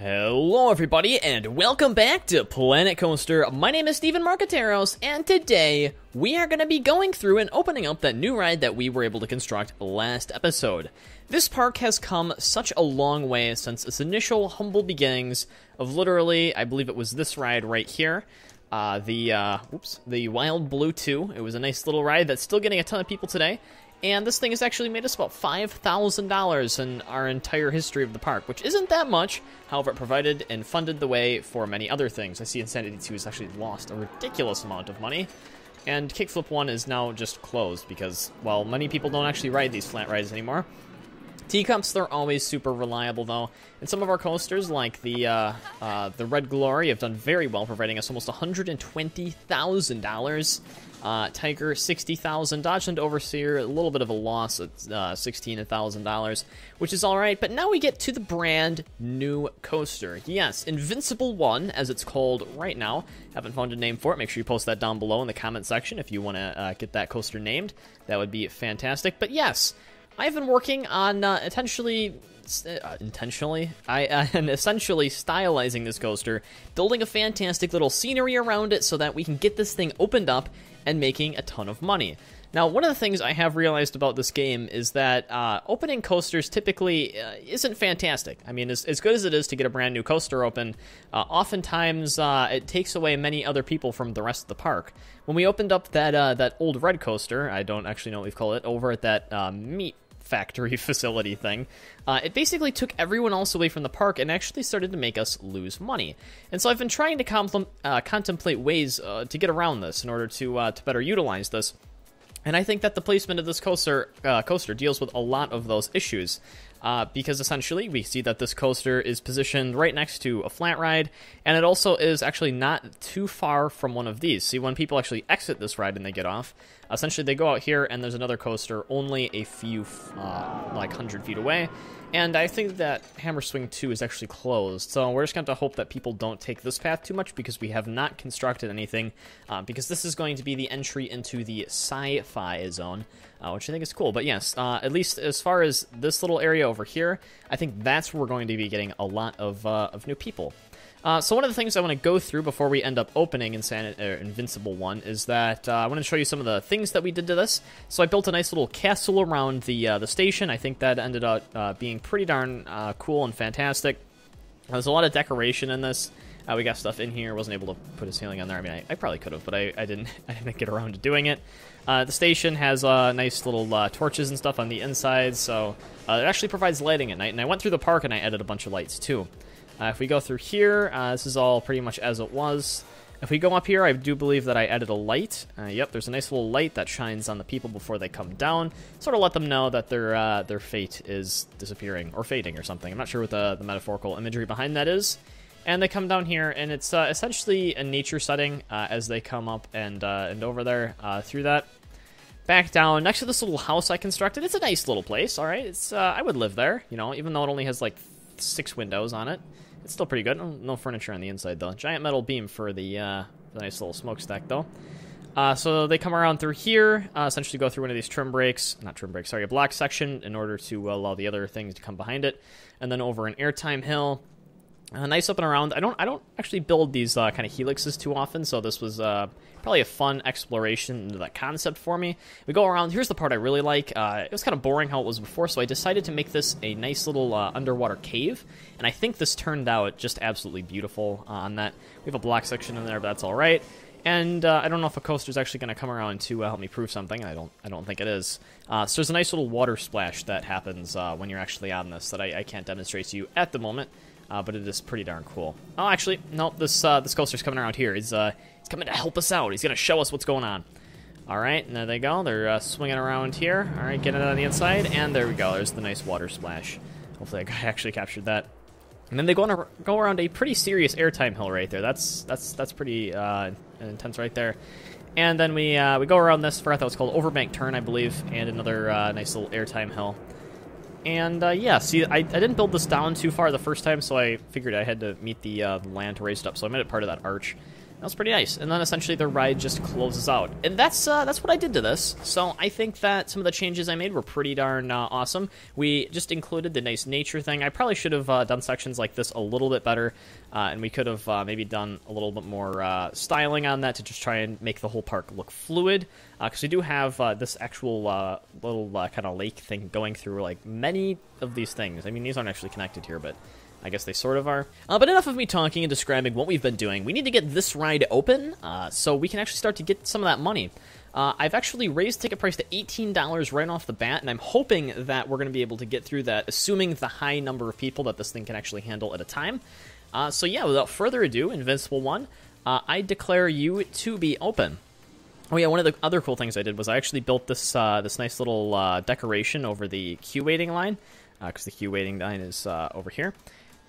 Hello everybody, and welcome back to Planet Coaster. My name is Steven Marqueteros, and today we are going to be going through and opening up that new ride that we were able to construct last episode. This park has come such a long way since its initial humble beginnings of literally, I believe it was this ride right here, the Wild Blue 2. It was a nice little ride that's still getting a ton of people today. And this thing has actually made us about $5,000 in our entire history of the park, which isn't that much. However, it provided and funded the way for many other things. I see Insanity 2 has actually lost a ridiculous amount of money. And Kickflip 1 is now just closed because, well, many people don't actually ride these flat rides anymore. Teacups, they're always super reliable, though. And some of our coasters, like the Red Glory, have done very well, providing us almost $120,000. Tiger, $60,000. Dodge and Overseer, a little bit of a loss at $16,000, which is alright. But now we get to the brand new coaster. Yes, Invincible 1, as it's called right now. Haven't found a name for it. Make sure you post that down below in the comment section if you want to get that coaster named. That would be fantastic. But yes, I've been working on essentially stylizing this coaster, building a fantastic little scenery around it so that we can get this thing opened up and making a ton of money. Now, one of the things I have realized about this game is that opening coasters typically isn't fantastic. I mean, as good as it is to get a brand new coaster open, oftentimes it takes away many other people from the rest of the park. When we opened up that old red coaster, I don't actually know what we've called it, over at that meat factory facility thing, it basically took everyone else away from the park and actually started to make us lose money. And so I've been trying to contemplate ways to get around this in order to better utilize this. And I think that the placement of this coaster deals with a lot of those issues. Because essentially we see that this coaster is positioned right next to a flat ride, and it also is actually not too far from one of these. See, when people actually exit this ride and they get off, essentially they go out here and there's another coaster only a few, like 100 feet away. And I think that Hammer Swing 2 is actually closed, so we're just going to hope that people don't take this path too much because we have not constructed anything, because this is going to be the entry into the sci-fi zone, which I think is cool. But yes, at least as far as this little area over here, I think that's where we're going to be getting a lot of new people. So one of the things I want to go through before we end up opening Invincible 1 is that I want to show you some of the things that we did to this. So I built a nice little castle around the station. I think that ended up being pretty darn cool and fantastic. There's a lot of decoration in this. We got stuff in here. Wasn't able to put a ceiling on there. I mean, I probably could have, but I didn't get around to doing it. The station has nice little torches and stuff on the inside, so it actually provides lighting at night. And I went through the park and I added a bunch of lights too. If we go through here, this is all pretty much as it was. If we go up here, I do believe that I added a light. Yep, there's a nice little light that shines on the people before they come down. Sort of let them know that their fate is disappearing, or fading or something. I'm not sure what the metaphorical imagery behind that is. And they come down here, and it's essentially a nature setting as they come up and over there through that. Back down, next to this little house I constructed. It's a nice little place, all right? It's I would live there, you know, even though it only has like 6 windows on it. It's still pretty good. No furniture on the inside, though. Giant metal beam for the nice little smokestack, though. So they come around through here, essentially go through one of these a block section in order to allow the other things to come behind it. And then over an Airtime hill. Nice up and around. I don't actually build these kind of helixes too often, so this was probably a fun exploration into that concept for me. We go around. Here's the part I really like. It was kind of boring how it was before, so I decided to make this a nice little underwater cave, and I think this turned out just absolutely beautiful on that. We have a block section in there, but that's all right. And I don't know if a coaster is actually going to come around to help me prove something. I don't think it is. So there's a nice little water splash that happens when you're actually on this that I can't demonstrate to you at the moment. But it is pretty darn cool. Oh, actually, no, this coaster's coming around here. He's coming to help us out. He's going to show us what's going on. All right, and there they go. They're swinging around here. All right, getting it on the inside, and there we go. There's the nice water splash. Hopefully I actually captured that. And then they go around a pretty serious Airtime hill right there. That's pretty intense right there. And then we go around this for, I thought it was called Overbank Turn, I believe, and another nice little Airtime hill. And, yeah, see, I didn't build this down too far the first time, so I figured I had to meet the land to raise it up, so I made it part of that arch. That was pretty nice. And then essentially the ride just closes out. And that's what I did to this. So I think that some of the changes I made were pretty darn awesome. We just included the nice nature thing. I probably should have done sections like this a little bit better. And we could have maybe done a little bit more styling on that to just try and make the whole park look fluid. Because we do have this actual little kind of lake thing going through like many of these things. I mean, these aren't actually connected here, but I guess they sort of are. But enough of me talking and describing what we've been doing. We need to get this ride open so we can actually start to get some of that money. I've actually raised ticket price to $18 right off the bat, and I'm hoping that we're going to be able to get through that, assuming the high number of people that this thing can actually handle at a time. So yeah, without further ado, Invincible 1, I declare you to be open. Oh yeah, one of the other cool things I did was I actually built this this nice little decoration over the queue waiting line, because the queue waiting line is over here.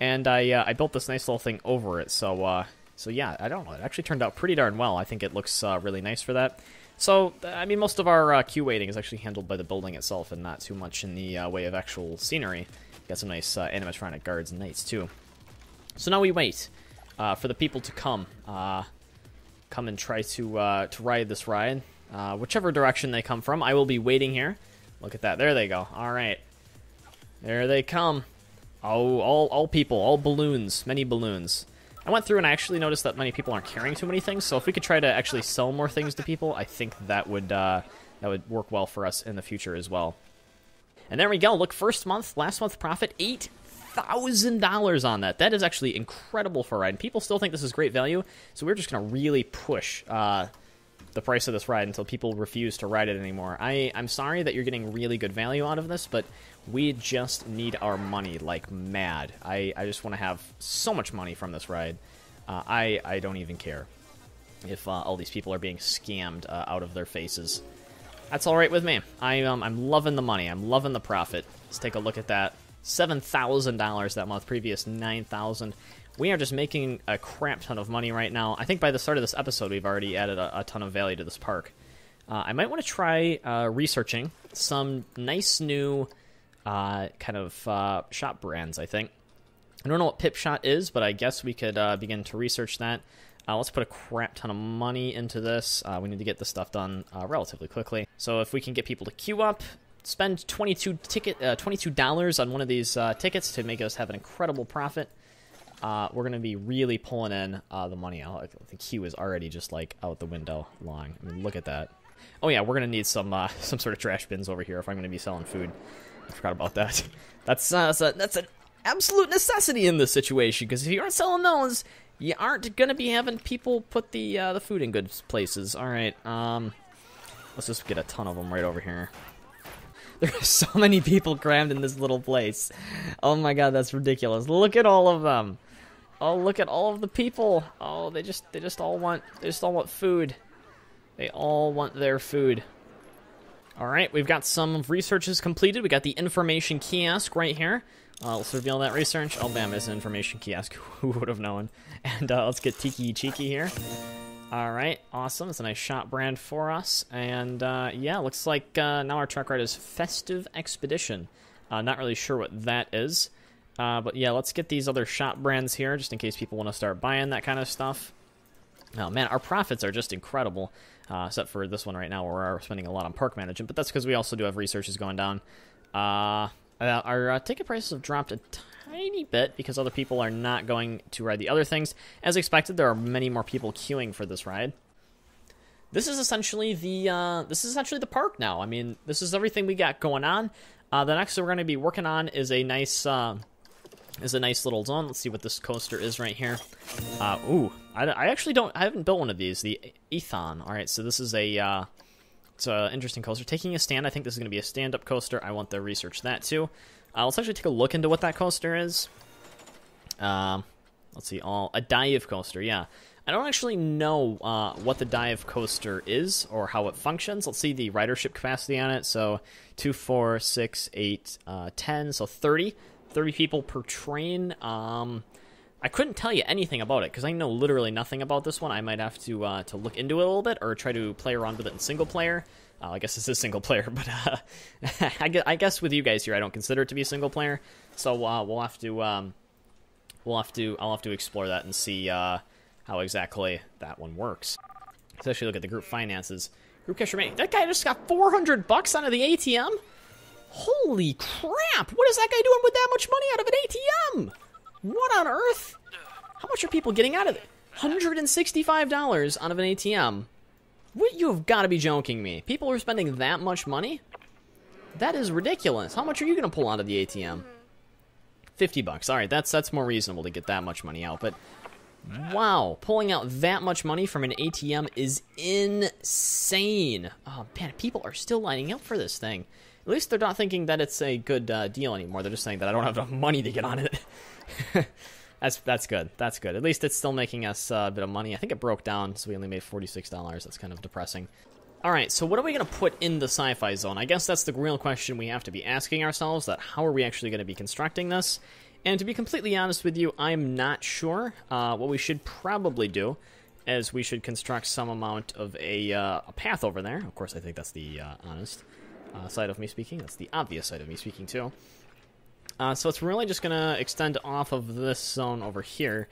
And I built this nice little thing over it, so yeah, I don't know, it actually turned out pretty darn well. I think it looks really nice for that. So, I mean, most of our queue waiting is actually handled by the building itself and not too much in the way of actual scenery. Got some nice animatronic guards and knights, too. So now we wait for the people to come and try to ride this ride. Whichever direction they come from, I will be waiting here. Look at that, there they go. All right, there they come. Oh, all people, all balloons, many balloons. I went through and I actually noticed that many people aren't carrying too many things, so if we could try to actually sell more things to people, I think that would work well for us in the future as well. And there we go. Look, first month, last month profit, $8,000 on that. That is actually incredible for a ride. And people still think this is great value, so we're just going to really push the price of this ride until people refuse to ride it anymore. I'm sorry that you're getting really good value out of this, but we just need our money like mad. I just want to have so much money from this ride. I don't even care if all these people are being scammed out of their faces. That's all right with me. I'm loving the money. I'm loving the profit. Let's take a look at that. $7,000 that month, previous $9,000. We are just making a crap ton of money right now. I think by the start of this episode, we've already added a ton of value to this park. I might want to try researching some nice new kind of shop brands, I think. I don't know what Pip Shot is, but I guess we could begin to research that. Let's put a crap ton of money into this. We need to get this stuff done relatively quickly. So if we can get people to queue up, spend $22 on one of these tickets to make us have an incredible profit, we're going to be really pulling in the money. The queue is already just like out the window long. I mean, look at that. Oh yeah, we're going to need some sort of trash bins over here if I'm going to be selling food. I forgot about that. That's an absolute necessity in this situation, because if you aren't selling those, you aren't going to be having people put the food in good places. All right, let's just get a ton of them right over here. There are so many people crammed in this little place. Oh my god, that's ridiculous. Look at all of them. Oh, look at all of the people. Oh, they just all want food. They all want their food. All right, we've got some researches completed. We got the information kiosk right here. Let's reveal that research. Oh, bam, it's an information kiosk. Who would have known? And let's get Tiki Cheeky here. All right, awesome. It's a nice shop brand for us. And yeah, looks like now our truck ride is Festive Expedition. Not really sure what that is. But yeah, let's get these other shop brands here, just in case people want to start buying that kind of stuff. Oh man, our profits are just incredible. Except for this one right now, where we're spending a lot on park management. But that's because we also do have researches going down. Our ticket prices have dropped a tiny bit because other people are not going to ride the other things. As expected, there are many more people queuing for this ride. This is essentially the park now. I mean, this is everything we got going on. The next thing we're going to be working on is a nice little zone. Let's see what this coaster is right here. Ooh, I actually haven't built one of these. The E11. All right, so this is it's an interesting coaster. Taking a stand. I think this is going to be a stand-up coaster. I want to research that too. Let's actually take a look into what that coaster is. Let's see. A dive coaster. Yeah. I don't actually know what the dive coaster is or how it functions. Let's see the ridership capacity on it. So 2, 4, 6, 8, 10. So 30 people per train. I couldn't tell you anything about it because I know literally nothing about this one. I might have to look into it a little bit or try to play around with it in single player. I guess this is single player, but I guess with you guys here, I don't consider it to be a single player. So I'll have to explore that and see how exactly that one works. Let's actually look at the group finances. Group cash remaining. That guy just got 400 bucks out of the ATM? Holy crap! What is that guy doing with that much money out of an ATM? What on earth? How much are people getting out of it? $165 out of an ATM. What, you have got to be joking me. People are spending that much money? That is ridiculous. How much are you going to pull out of the ATM? 50 bucks. All right, that's more reasonable to get that much money out, but wow, pulling out that much money from an ATM is insane. Oh man, people are still lining up for this thing. At least they're not thinking that it's a good deal anymore. They're just saying that I don't have enough money to get on it. That's good. That's good. At least it's still making us a bit of money. I think it broke down, so we only made $46. That's kind of depressing. All right, so what are we going to put in the sci-fi zone? I guess that's the real question we have to be asking ourselves, that how are we actually going to be constructing this? And to be completely honest with you, I'm not sure. What we should probably do is we should construct some amount of a path over there. Of course, I think that's the honest side of me speaking. That's the obvious side of me speaking, too. So it's really just going to extend off of this zone over here,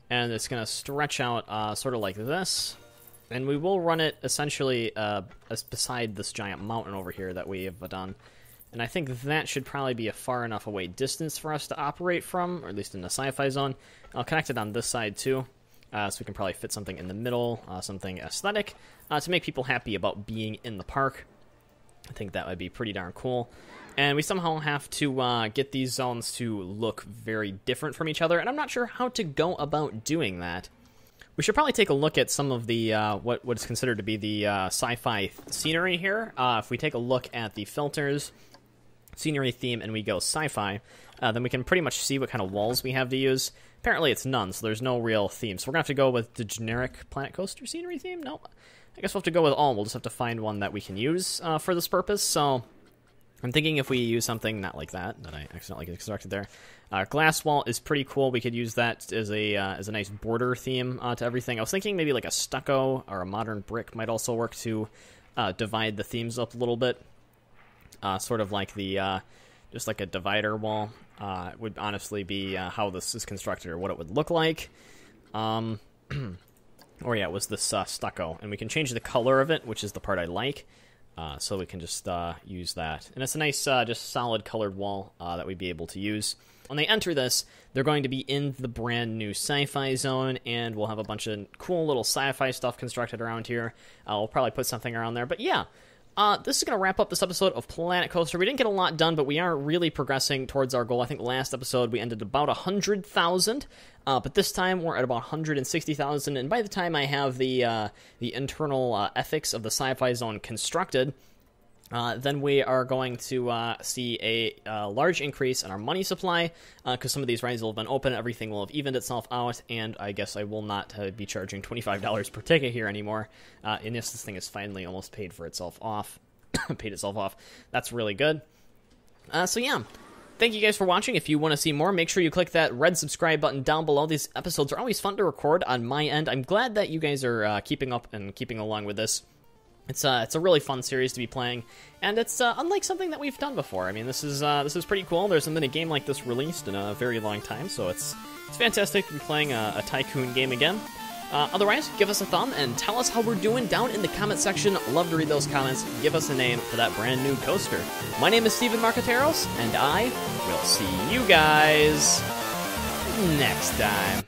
and it's going to stretch out sort of like this. And we will run it essentially beside this giant mountain over here that we have done. And I think that should probably be a far enough away distance for us to operate from, or at least in the sci-fi zone. I'll connect it on this side too, so we can probably fit something in the middle, something aesthetic, to make people happy about being in the park. I think that would be pretty darn cool. And we somehow have to get these zones to look very different from each other, and I'm not sure how to go about doing that. We should probably take a look at some of the what is considered to be the sci-fi scenery here. If we take a look at the filters, scenery theme, and we go sci-fi, then we can pretty much see what kind of walls we have to use. Apparently it's none, so there's no real theme. So we're going to have to go with the generic Planet Coaster scenery theme? No. I guess we'll have to go with all. We'll just have to find one that we can use for this purpose. So I'm thinking if we use something not like that I accidentally constructed there. Glass wall is pretty cool. We could use that as a nice border theme to everything. I was thinking maybe like a stucco or a modern brick might also work to divide the themes up a little bit. Sort of like the just like a divider wall would honestly be how this is constructed or what it would look like. Or yeah, it was this stucco, and we can change the color of it, which is the part I like. So we can just use that. And it's a nice, just solid colored wall that we'd be able to use. When they enter this, they're going to be in the brand new sci-fi zone, and we'll have a bunch of cool little sci-fi stuff constructed around here. We'll probably put something around there. But yeah, this is going to wrap up this episode of Planet Coaster. We didn't get a lot done, but we are really progressing towards our goal. I think last episode we ended about 100,000, but this time we're at about 160,000. And by the time I have the internal ethics of the sci-fi zone constructed, then we are going to see a large increase in our money supply, because some of these rides will have been open, everything will have evened itself out, and I guess I will not be charging $25 per ticket here anymore. And yes, this thing is finally almost paid itself off. That's really good. So yeah, thank you guys for watching. If you want to see more, make sure you click that red subscribe button down below. These episodes are always fun to record on my end. I'm glad that you guys are keeping up and keeping along with this. It's a really fun series to be playing, and it's unlike something that we've done before. I mean, this is pretty cool. There hasn't been a game like this released in a very long time, so it's fantastic to be playing a tycoon game again. Otherwise, give us a thumb and tell us how we're doing down in the comment section. Love to read those comments. Give us a name for that brand new coaster. My name is Steven Marqueteros, and I will see you guys next time.